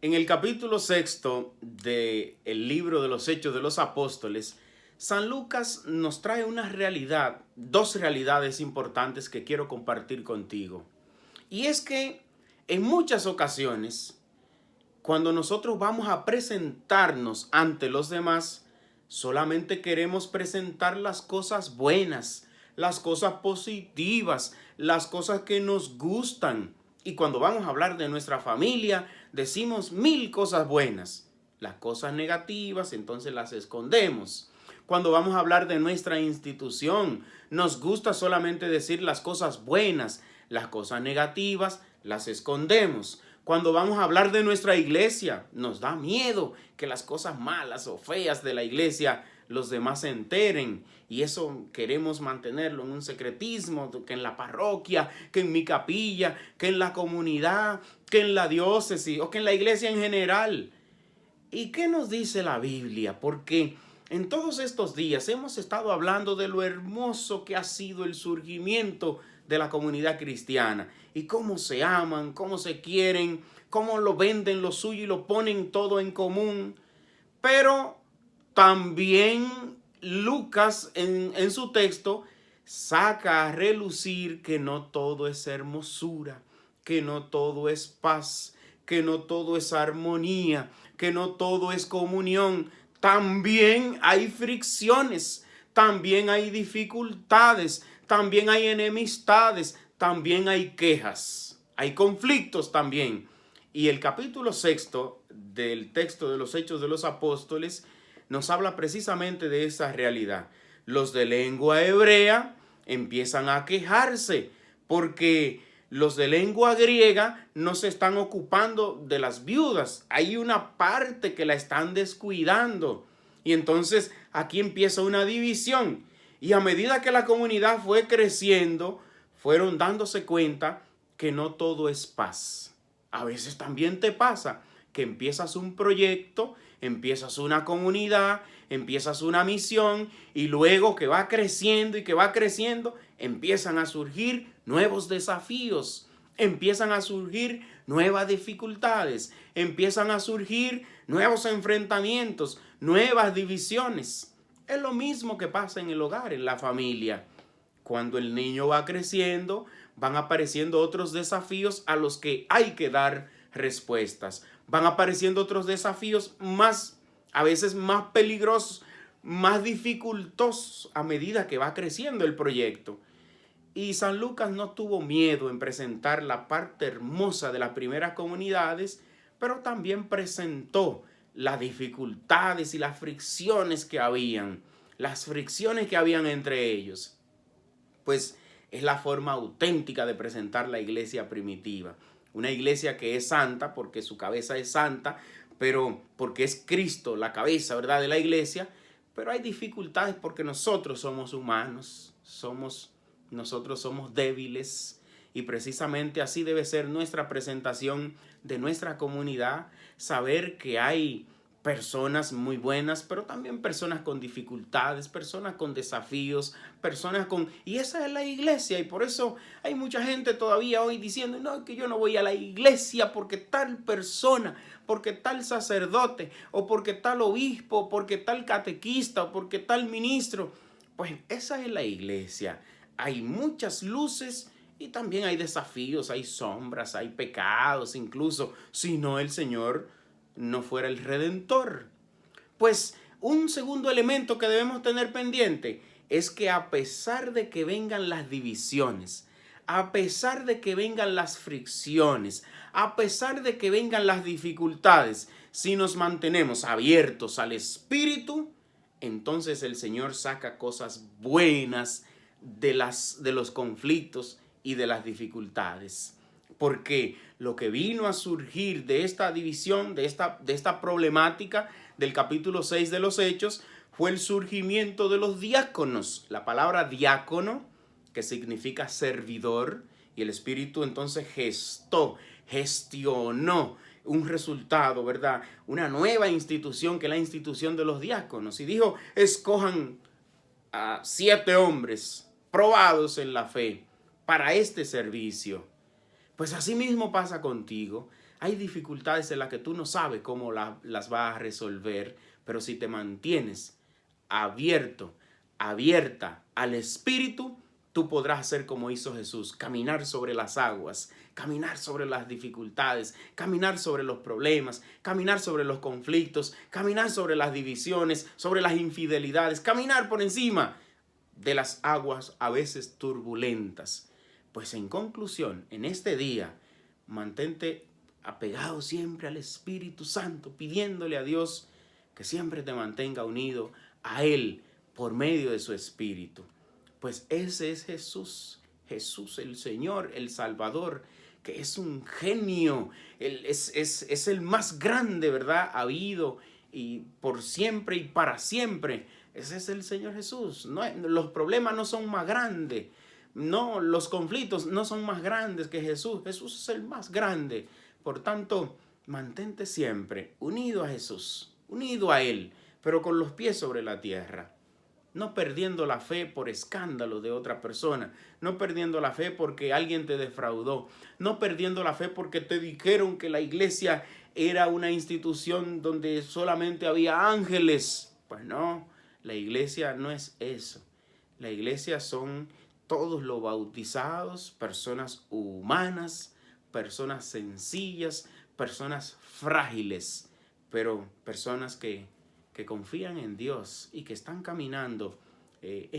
En el capítulo sexto del libro de los Hechos de los Apóstoles, San Lucas nos trae una realidad, dos realidades importantes que quiero compartir contigo. Y es que en muchas ocasiones, cuando nosotros vamos a presentarnos ante los demás, solamente queremos presentar las cosas buenas, las cosas positivas, las cosas que nos gustan. Y cuando vamos a hablar de nuestra familia, decimos mil cosas buenas. Las cosas negativas, entonces las escondemos. Cuando vamos a hablar de nuestra institución, nos gusta solamente decir las cosas buenas, las cosas negativas las escondemos. Cuando vamos a hablar de nuestra iglesia, nos da miedo que las cosas malas o feas de la iglesia los demás se enteren. Y eso queremos mantenerlo en un secretismo, que en la parroquia, que en mi capilla, que en la comunidad, que en la diócesis o que en la iglesia en general. ¿Y qué nos dice la Biblia? Porque en todos estos días hemos estado hablando de lo hermoso que ha sido el surgimiento de la comunidad cristiana y cómo se aman, cómo se quieren, cómo lo venden lo suyo y lo ponen todo en común. Pero también Lucas en su texto saca a relucir que no todo es hermosura, que no todo es paz, que no todo es armonía, que no todo es comunión. También hay fricciones, también hay dificultades, también hay enemistades, también hay quejas, hay conflictos también. Y el capítulo sexto del texto de los Hechos de los Apóstoles nos habla precisamente de esa realidad. Los de lengua hebrea empiezan a quejarse porque los de lengua griega no se están ocupando de las viudas. Hay una parte que la están descuidando. Y entonces aquí empieza una división. Y a medida que la comunidad fue creciendo, fueron dándose cuenta que no todo es paz. A veces también te pasa que empiezas un proyecto, empiezas una comunidad, empiezas una misión y luego que va creciendo y que va creciendo, empiezan a surgir nuevos desafíos, empiezan a surgir nuevas dificultades, empiezan a surgir nuevos enfrentamientos, nuevas divisiones. Es lo mismo que pasa en el hogar, en la familia. Cuando el niño va creciendo, van apareciendo otros desafíos a los que hay que dar respuestas. Van apareciendo otros desafíos más, a veces más peligrosos, más dificultosos a medida que va creciendo el proyecto. Y San Lucas no tuvo miedo en presentar la parte hermosa de las primeras comunidades, pero también presentó las dificultades y las fricciones que habían entre ellos. Pues es la forma auténtica de presentar la iglesia primitiva. Una iglesia que es santa porque su cabeza es santa, pero porque es Cristo la cabeza, ¿verdad?, de la iglesia. Pero hay dificultades porque nosotros somos humanos, nosotros somos débiles y precisamente así debe ser nuestra presentación de nuestra comunidad. Saber que hay personas muy buenas, pero también personas con dificultades, personas con desafíos, personas con... Y esa es la iglesia y por eso hay mucha gente todavía hoy diciendo, no, que yo no voy a la iglesia porque tal persona, porque tal sacerdote, o porque tal obispo, o porque tal catequista, o porque tal ministro. Pues esa es la iglesia. Hay muchas luces y también hay desafíos, hay sombras, hay pecados, incluso si no el Señor no fuera el Redentor. Pues un segundo elemento que debemos tener pendiente es que a pesar de que vengan las divisiones, a pesar de que vengan las fricciones, a pesar de que vengan las dificultades, si nos mantenemos abiertos al Espíritu, entonces el Señor saca cosas buenas de los conflictos y de las dificultades. Porque lo que vino a surgir de esta división, de esta problemática del capítulo 6 de los Hechos, fue el surgimiento de los diáconos. La palabra diácono, que significa servidor, y el Espíritu entonces gestionó un resultado, ¿verdad? Una nueva institución, que es la institución de los diáconos. Y dijo, escojan a 7 hombres probados en la fe para este servicio. Pues así mismo pasa contigo. Hay dificultades en las que tú no sabes cómo las vas a resolver, pero si te mantienes abierto, abierta al Espíritu, tú podrás hacer como hizo Jesús, caminar sobre las aguas, caminar sobre las dificultades, caminar sobre los problemas, caminar sobre los conflictos, caminar sobre las divisiones, sobre las infidelidades, caminar por encima de las aguas a veces turbulentas. Pues en conclusión, en este día, mantente apegado siempre al Espíritu Santo, pidiéndole a Dios que siempre te mantenga unido a Él por medio de su Espíritu. Pues ese es Jesús, Jesús el Señor, el Salvador, que es un genio, es el más grande, ¿verdad? Habido y por siempre y para siempre. Ese es el Señor Jesús. No, los problemas no son más grandes. No, los conflictos no son más grandes que Jesús. Jesús es el más grande. Por tanto, mantente siempre unido a Jesús, unido a Él, pero con los pies sobre la tierra. No perdiendo la fe por escándalo de otra persona. No perdiendo la fe porque alguien te defraudó. No perdiendo la fe porque te dijeron que la iglesia era una institución donde solamente había ángeles. Pues no, la iglesia no es eso. La iglesia son todos los bautizados, personas humanas, personas sencillas, personas frágiles, pero personas que confían en Dios y que están caminando en